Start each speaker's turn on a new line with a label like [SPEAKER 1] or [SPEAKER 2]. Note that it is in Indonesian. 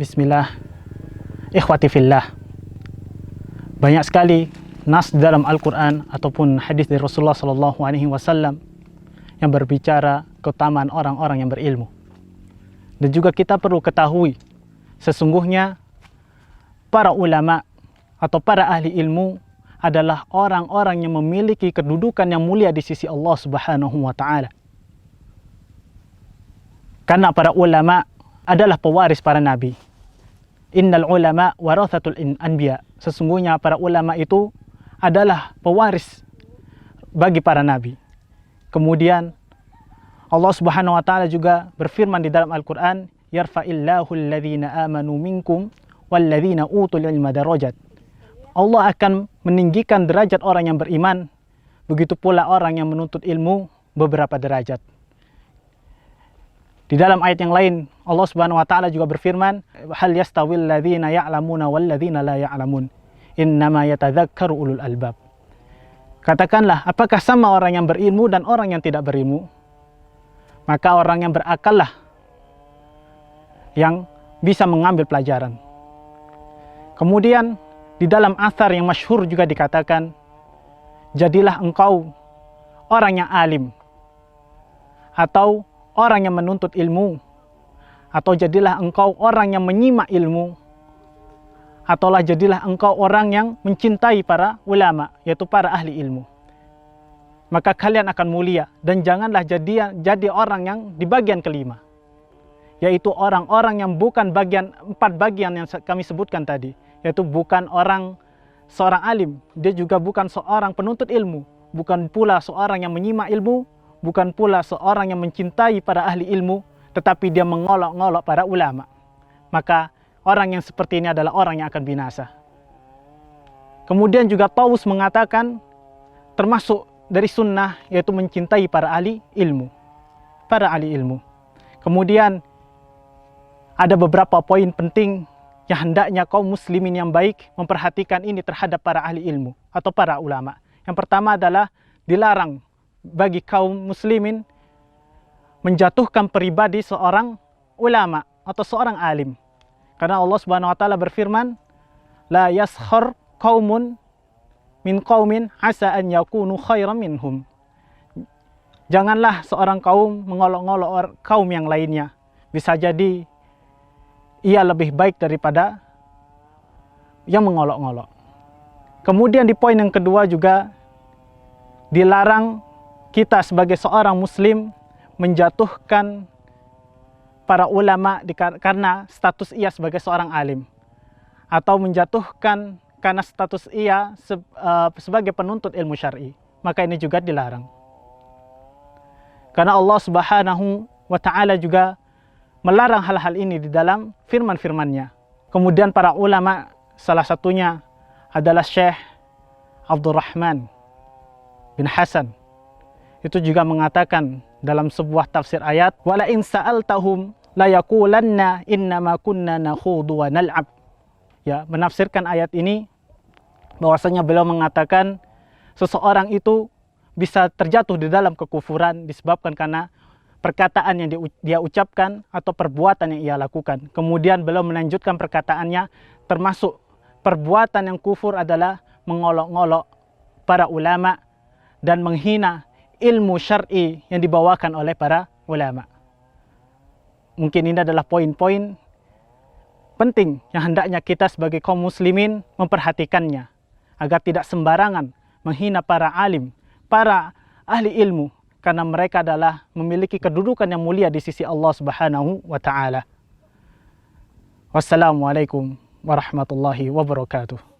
[SPEAKER 1] Bismillah, ikhwati fillah. Banyak sekali nas dalam Al-Quran ataupun hadis dari Rasulullah SAW yang berbicara keutamaan orang-orang yang berilmu. Dan juga kita perlu ketahui, sesungguhnya para ulama atau para ahli ilmu adalah orang-orang yang memiliki kedudukan yang mulia di sisi Allah Subhanahu wa Ta'ala. Karena para ulama adalah pewaris para nabi. Innal ulama warathatul anbiya. Sesungguhnya para ulama itu adalah pewaris bagi para nabi. Kemudian Allah Subhanahu wa Ta'ala juga berfirman di dalam Al-Quran, yarfa'illahu alladhina amanu minkum walladhina utul ilma darajat. Allah akan meninggikan derajat orang yang beriman, begitu pula orang yang menuntut ilmu beberapa derajat. Di dalam ayat yang lain, Allah Subhanahu wa Ta'ala juga berfirman, hal yastawil ladzina ya'lamuna wal ladzina la ya'lamun, innama yatadzakkaru ulul albab. Katakanlah, apakah sama orang yang berilmu dan orang yang tidak berilmu? Maka orang yang berakallah yang bisa mengambil pelajaran. Kemudian di dalam athar yang masyhur juga dikatakan, jadilah engkau orang yang alim, atau orang yang menuntut ilmu, atau jadilah engkau orang yang menyimak ilmu, ataulah jadilah engkau orang yang mencintai para ulama, yaitu para ahli ilmu. Maka kalian akan mulia, dan janganlah jadi orang yang di bagian kelima, yaitu orang-orang yang bukan empat bagian yang kami sebutkan tadi, yaitu bukan seorang alim, dia juga bukan seorang penuntut ilmu, bukan pula seorang yang menyimak ilmu, bukan pula seorang yang mencintai para ahli ilmu, tetapi dia mengolok-ngolok para ulama. Maka orang yang seperti ini adalah orang yang akan binasa. Kemudian juga Taus mengatakan, termasuk dari sunnah, yaitu mencintai para ahli ilmu. Para ahli ilmu. Kemudian ada beberapa poin penting yang hendaknya kaum muslimin yang baik memperhatikan ini terhadap para ahli ilmu atau para ulama. Yang pertama adalah dilarang bagi kaum muslimin menjatuhkan pribadi seorang ulama atau seorang alim. Karena Allah Subhanahu wa Ta'ala berfirman, la yaskhar qaumun min qaumin asa an yakunu khairan minhum. Janganlah seorang kaum mengolok-ngolok kaum yang lainnya. Bisa jadi ia lebih baik daripada yang mengolok-ngolok. Kemudian di poin yang kedua juga dilarang kita sebagai seorang muslim menjatuhkan para ulama karena status ia sebagai seorang alim, atau menjatuhkan karena status ia sebagai penuntut ilmu syar'i. Maka ini juga dilarang. Karena Allah Subhanahu wa Ta'ala juga melarang hal-hal ini di dalam firman-firman-Nya. Kemudian para ulama, salah satunya adalah Syekh Abdurrahman bin Hasan, itu juga mengatakan dalam sebuah tafsir ayat, wala in sa'altahum la yaqulanna innama kunna nakhudu wa nal'ab. Ya, menafsirkan ayat ini bahwasanya beliau mengatakan seseorang itu bisa terjatuh di dalam kekufuran disebabkan karena perkataan yang dia ucapkan atau perbuatan yang ia lakukan. Kemudian beliau melanjutkan perkataannya, termasuk perbuatan yang kufur adalah mengolok-ngolok para ulama dan menghina ilmu syar'i yang dibawakan oleh para ulama. Mungkin ini adalah poin-poin penting yang hendaknya kita sebagai kaum muslimin memperhatikannya, agar tidak sembarangan menghina para alim, para ahli ilmu, karena mereka adalah memiliki kedudukan yang mulia di sisi Allah Subhanahu wa Ta'ala. Wassalamualaikum warahmatullahi wabarakatuh.